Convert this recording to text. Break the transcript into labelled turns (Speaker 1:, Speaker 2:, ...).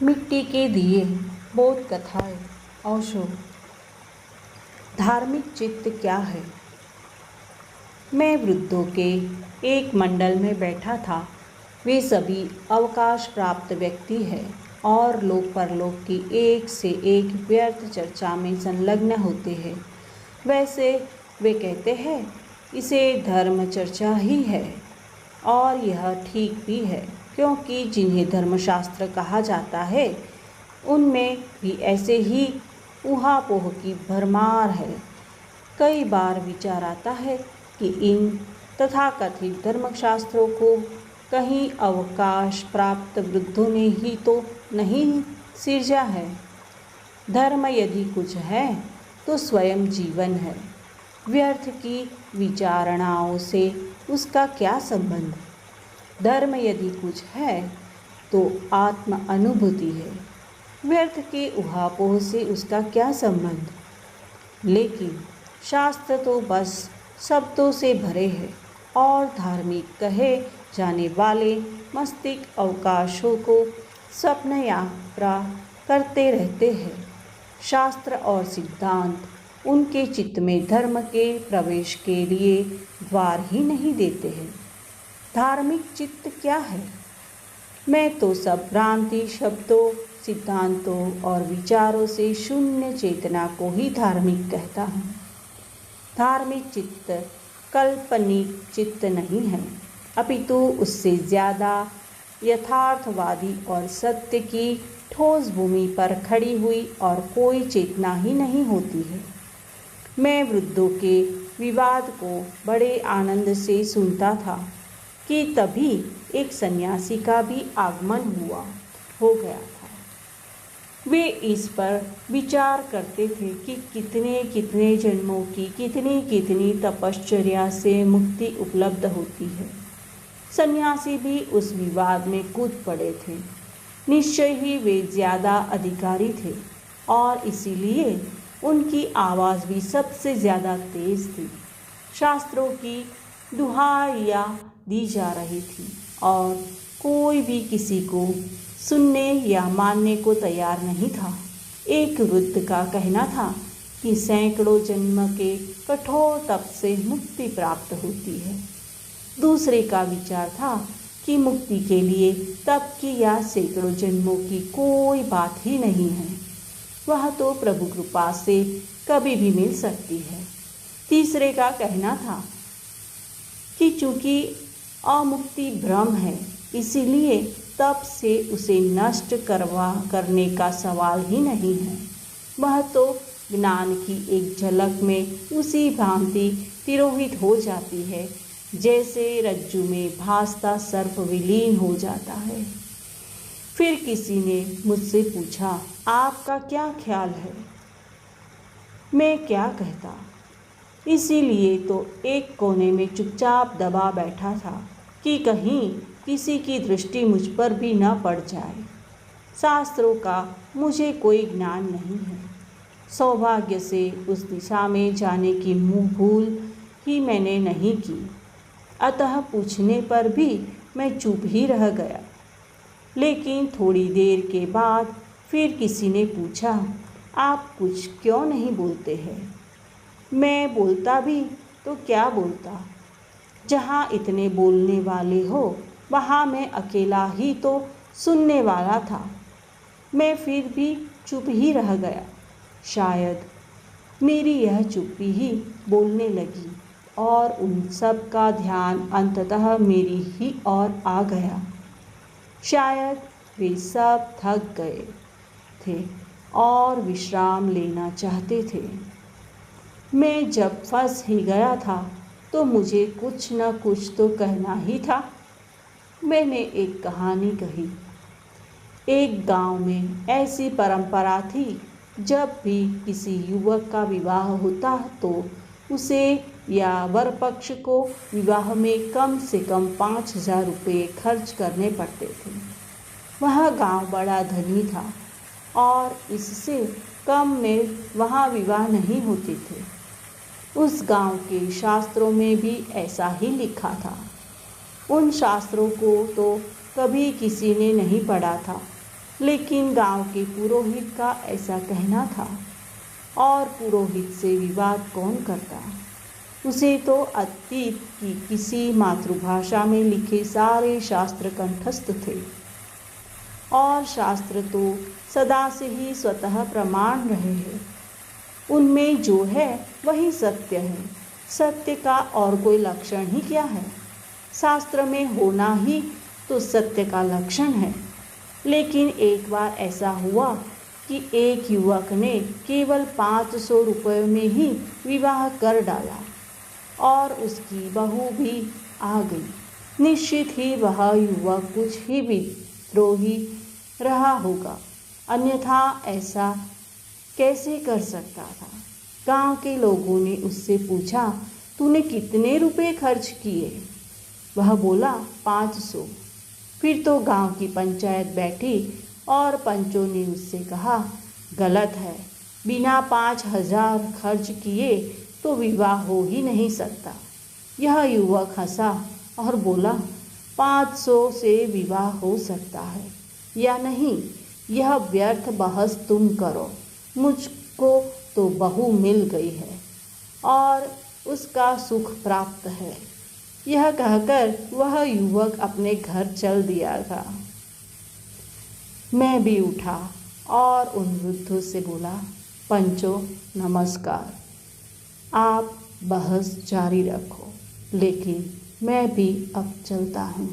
Speaker 1: मिट्टी के दिए, बोध कथाएं, ओशो। धार्मिक चित्त क्या है? मैं वृद्धों के एक मंडल में बैठा था। वे सभी अवकाश प्राप्त व्यक्ति हैं और लोक परलोक की एक से एक व्यर्थ चर्चा में संलग्न होते हैं। वैसे वे कहते हैं इसे धर्म चर्चा ही है, और यह ठीक भी है, क्योंकि जिन्हें धर्मशास्त्र कहा जाता है उनमें भी ऐसे ही ऊहापोह की भरमार है। कई बार विचार आता है कि इन तथाकथित धर्मशास्त्रों को कहीं अवकाश प्राप्त वृद्धों ने ही तो नहीं सिरजा है। धर्म यदि कुछ है तो स्वयं जीवन है। व्यर्थ की विचारणाओं से उसका क्या संबंध? धर्म यदि कुछ है तो आत्म अनुभूति है। व्यर्थ के उहापोह से उसका क्या संबंध? लेकिन शास्त्र तो बस शब्दों से भरे हैं और धार्मिक कहे जाने वाले मस्तिष्क अवकाशों को स्वप्न यात्रा करते रहते हैं। शास्त्र और सिद्धांत उनके चित्त में धर्म के प्रवेश के लिए द्वार ही नहीं देते हैं। धार्मिक चित्त क्या है? मैं तो सब भ्रांति शब्दों, सिद्धांतों और विचारों से शून्य चेतना को ही धार्मिक कहता हूँ। धार्मिक चित्त काल्पनिक चित्त नहीं है, अपितु उससे ज़्यादा यथार्थवादी और सत्य की ठोस भूमि पर खड़ी हुई और कोई चेतना ही नहीं होती है। मैं वृद्धों के विवाद को बड़े आनंद से सुनता था कि तभी एक सन्यासी का भी आगमन हो गया था। वे इस पर विचार करते थे कि कितने कितने जन्मों की कितनी कितनी तपश्चर्या से मुक्ति उपलब्ध होती है। सन्यासी भी उस विवाद में कूद पड़े थे। निश्चय ही वे ज़्यादा अधिकारी थे और इसीलिए उनकी आवाज़ भी सबसे ज़्यादा तेज़ थी। शास्त्रों की दुहाइयाँ दी जा रही थी और कोई भी किसी को सुनने या मानने को तैयार नहीं था। एक वृद्ध का कहना था कि सैकड़ों जन्म के कठोर तप से मुक्ति प्राप्त होती है। दूसरे का विचार था कि मुक्ति के लिए तप की या सैकड़ों जन्मों की कोई बात ही नहीं है, वह तो प्रभु कृपा से कभी भी मिल सकती है। तीसरे का कहना था कि चूंकि अमुक्ति भ्रम है, इसीलिए तप से उसे नष्ट करने का सवाल ही नहीं है। वह तो ज्ञान की एक झलक में उसी भांति तिरोहित हो जाती है जैसे रज्जु में भासता सर्प विलीन हो जाता है। फिर किसी ने मुझसे पूछा, आपका क्या ख्याल है? मैं क्या कहता। इसीलिए तो एक कोने में चुपचाप दबा बैठा था कि कहीं किसी की दृष्टि मुझ पर भी न पड़ जाए। शास्त्रों का मुझे कोई ज्ञान नहीं है। सौभाग्य से उस दिशा में जाने की मुँह भूल ही मैंने नहीं की, अतः पूछने पर भी मैं चुप ही रह गया। लेकिन थोड़ी देर के बाद फिर किसी ने पूछा, आप कुछ क्यों नहीं बोलते हैं? मैं बोलता भी तो क्या बोलता? जहाँ इतने बोलने वाले हो वहाँ मैं अकेला ही तो सुनने वाला था। मैं फिर भी चुप ही रह गया। शायद मेरी यह चुप्पी ही बोलने लगी और उन सब का ध्यान अंततः मेरी ही ओर आ गया। शायद वे सब थक गए थे और विश्राम लेना चाहते थे। मैं जब फंस ही गया था तो मुझे कुछ न कुछ तो कहना ही था। मैंने एक कहानी कही। एक गांव में ऐसी परंपरा थी, जब भी किसी युवक का विवाह होता तो उसे या वर पक्ष को विवाह में कम से कम 5,000 रुपये खर्च करने पड़ते थे। वह गांव बड़ा धनी था और इससे कम में वहाँ विवाह नहीं होते थे। उस गांव के शास्त्रों में भी ऐसा ही लिखा था। उन शास्त्रों को तो कभी किसी ने नहीं पढ़ा था, लेकिन गांव के पुरोहित का ऐसा कहना था, और पुरोहित से विवाद कौन करता। उसे तो अतीत की किसी मातृभाषा में लिखे सारे शास्त्र कंठस्थ थे, और शास्त्र तो सदा से ही स्वतः प्रमाण रहे हैं। उनमें जो है वही सत्य है। सत्य का और कोई लक्षण ही क्या है। शास्त्र में होना ही तो सत्य का लक्षण है। लेकिन एक बार ऐसा हुआ कि एक युवक ने केवल 500 रुपये में ही विवाह कर डाला, और उसकी बहू भी आ गई। निश्चित ही वह युवक कुछ ही विद्रोही रहा होगा, अन्यथा ऐसा कैसे कर सकता था। गांव के लोगों ने उससे पूछा, तूने कितने रुपए खर्च किए। वह बोला 500। फिर तो गांव की पंचायत बैठी और पंचों ने उससे कहा, गलत है, बिना 5000 खर्च किए तो विवाह हो ही नहीं सकता। यह युवक हंसा और बोला, 500 से विवाह हो सकता है या नहीं, यह व्यर्थ बहस तुम करो। मुझको तो बहू मिल गई है और उसका सुख प्राप्त है। यह कहकर वह युवक अपने घर चल दिया था। मैं भी उठा और उन वृद्धों से बोला, पंचों नमस्कार, आप बहस जारी रखो, लेकिन मैं भी अब चलता हूँ।